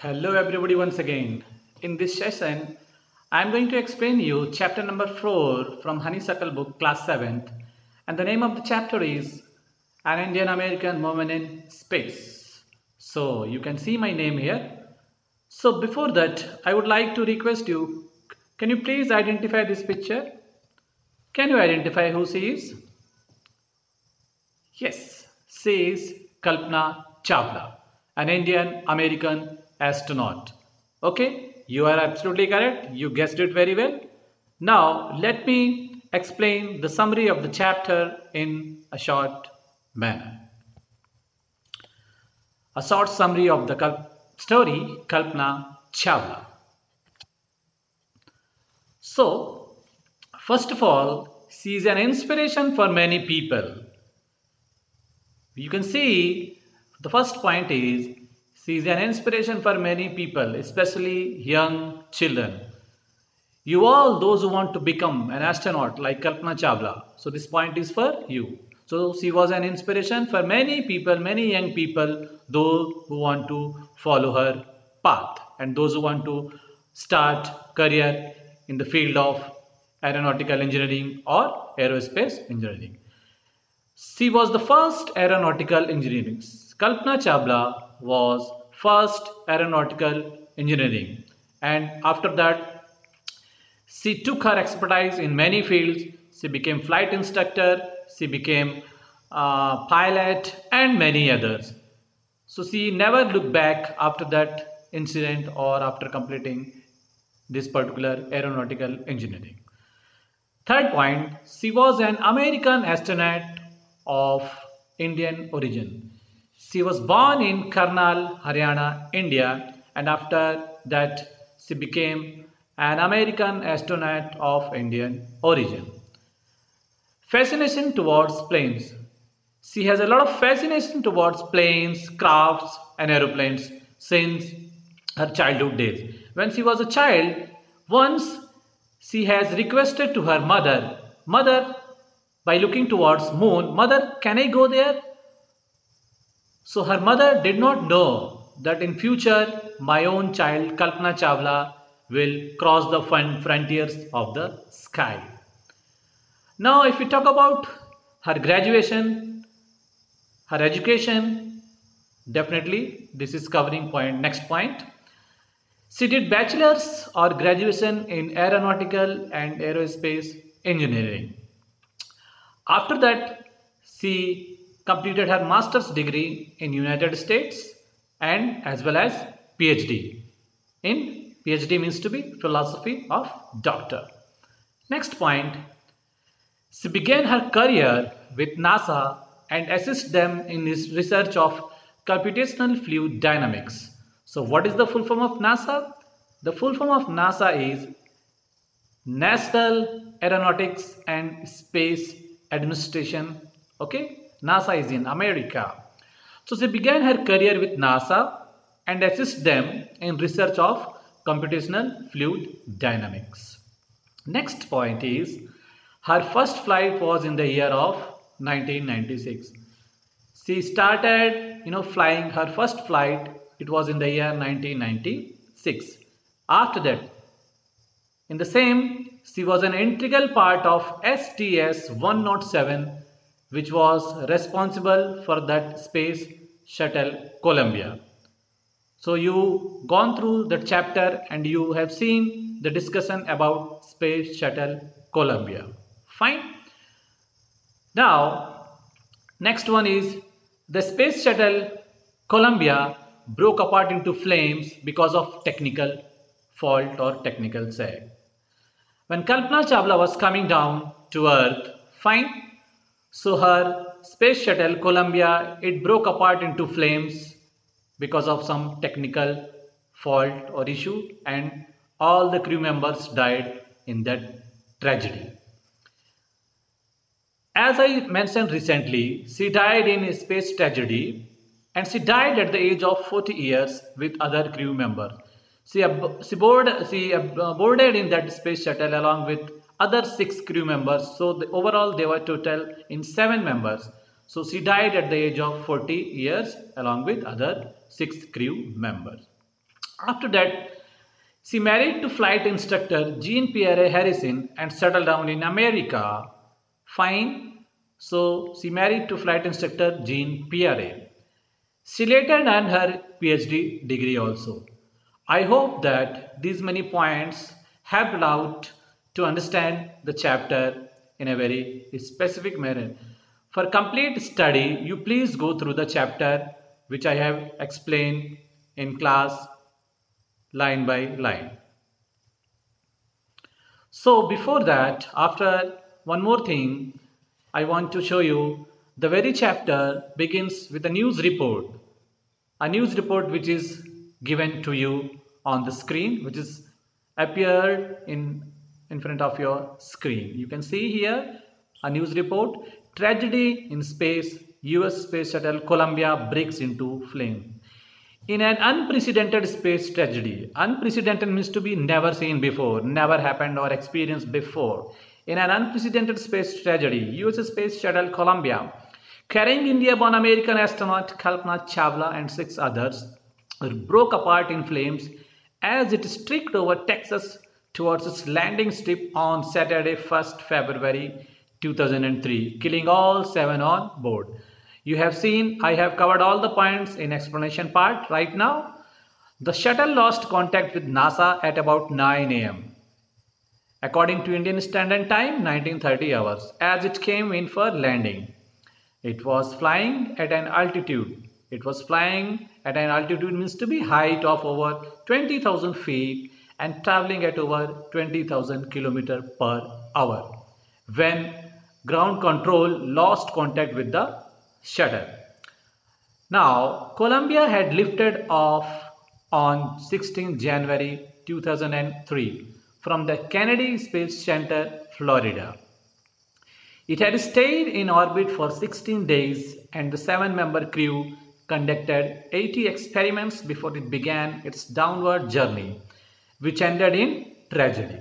Hello everybody once again. In this session, I am going to explain you chapter number 4 from Honeysuckle book class 7th, and the name of the chapter is An Indian American Woman in Space. So you can see my name here. So before that, I would like to request you, can you please identify this picture? Can you identify who she is? Yes, she is Kalpana Chawla, an Indian American astronaut. Okay, you are absolutely correct. You guessed it very well. Now, let me explain the summary of the chapter in a short manner. A short summary of the story Kalpana Chawla. So, first of all, she is an inspiration for many people. You can see the first point is she is an inspiration for many people, especially young children. You all, those who want to become an astronaut like Kalpana Chawla. So this point is for you. So she was an inspiration for many people, many young people, those who want to follow her path and those who want to start career in the field of aeronautical engineering or aerospace engineering. She was the first aeronautical engineering. Kalpana Chawla was first aeronautical engineering, and after that she took her expertise in many fields. She became flight instructor, she became pilot and many others. So she never looked back after that incident or after completing this particular aeronautical engineering. Third point, she was an American astronaut of Indian origin. She was born in Karnal, Haryana, India, and after that she became an American astronaut of Indian origin. Fascination towards planes. She has a lot of fascination towards planes, crafts, and aeroplanes since her childhood days. When she was a child, once she has requested to her mother, "Mother, by looking towards moon, mother, can I go there?" So her mother did not know that in future my own child Kalpana Chawla will cross the frontiers of the sky. Now if we talk about her graduation, her education, definitely this is covering point. Next point. She did bachelor's or graduation in aeronautical and aerospace engineering. After that, she completed her master's degree in United States and as well as PhD. In PhD means to be philosophy of doctor. Next point, she began her career with NASA and assist them in this research of computational fluid dynamics. So what is the full form of NASA? The full form of NASA is National Aeronautics and Space Administration. Okay, NASA is in America. So she began her career with NASA and assist them in research of computational fluid dynamics. Next point is her first flight was in the year of 1996. She started flying her first flight. It was in the year 1996. After that, in the same, she was an integral part of STS-107, which was responsible for that space shuttle Columbia. So you gone through that chapter and you have seen the discussion about space shuttle Columbia. Fine. Now, next one is the space shuttle Columbia broke apart into flames because of technical fault or technical sag. When Kalpana Chawla was coming down to Earth, fine, so her space shuttle Columbia, it broke apart into flames because of some technical fault or issue, and all the crew members died in that tragedy. As I mentioned recently, she died in a space tragedy and she died at the age of 40 years with other crew members. She boarded in that space shuttle along with other 6 crew members. So overall they were total in 7 members. So she died at the age of 40 years along with other 6 crew members. After that, she married to flight instructor Jean-Pierre Harrison and settled down in America. Fine. So she married to flight instructor Jean-Pierre. She later earned her PhD degree also. I hope that these many points helped out to understand the chapter in a very specific manner. For complete study, you please go through the chapter which I have explained in class line by line. So before that, after one more thing, I want to show you the very chapter begins with a news report. A news report which is given to you on the screen, which is appeared in front of your screen. You can see here a news report. Tragedy in space, US space shuttle Columbia breaks into flame. In an unprecedented space tragedy, unprecedented means to be never seen before, never happened or experienced before. In an unprecedented space tragedy, US space shuttle Columbia, carrying India-born American astronaut Kalpana Chawla and 6 others, broke apart in flames as it streaked over Texas towards its landing strip on Saturday, 1st February 2003, killing all 7 on board. You have seen I have covered all the points in explanation part. Right now, the shuttle lost contact with NASA at about 9 a.m. according to Indian Standard Time, 1930 hours, as it came in for landing. It was flying at an altitude. It was flying at an altitude means to be height of over 20,000 feet and traveling at over 20,000 km per hour when ground control lost contact with the shuttle. Now, Columbia had lifted off on 16 January 2003 from the Kennedy Space Center, Florida. It had stayed in orbit for 16 days and the 7-member crew conducted 80 experiments before it began its downward journey, which ended in tragedy.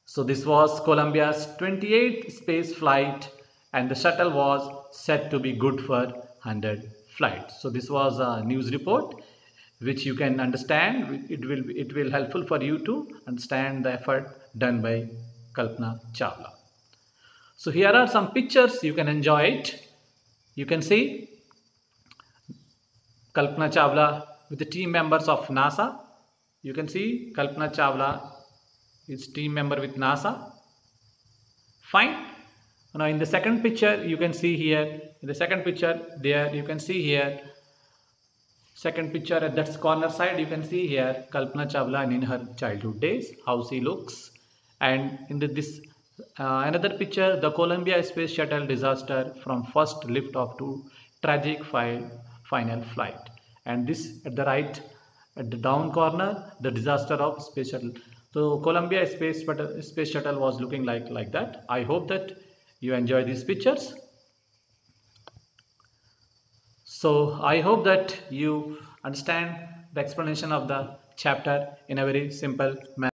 So this was Columbia's 28th space flight and the shuttle was said to be good for 100 flights. So this was a news report which you can understand. It will helpful for you to understand the effort done by Kalpana Chawla. So here are some pictures, you can enjoy it. You can see Kalpana Chawla with the team members of NASA. You can see Kalpana Chawla is team member with NASA. Fine. Now in the second picture you can see here, in the second picture there you can see here, second picture at that corner side you can see here Kalpana Chawla in her childhood days, how she looks. And in this another picture, the Columbia Space Shuttle disaster from first liftoff to tragic final flight. And this at the right, at the down corner, the disaster of Space Shuttle. So Columbia Space Shuttle was looking like that. I hope that you enjoy these pictures. So I hope that you understand the explanation of the chapter in a very simple manner.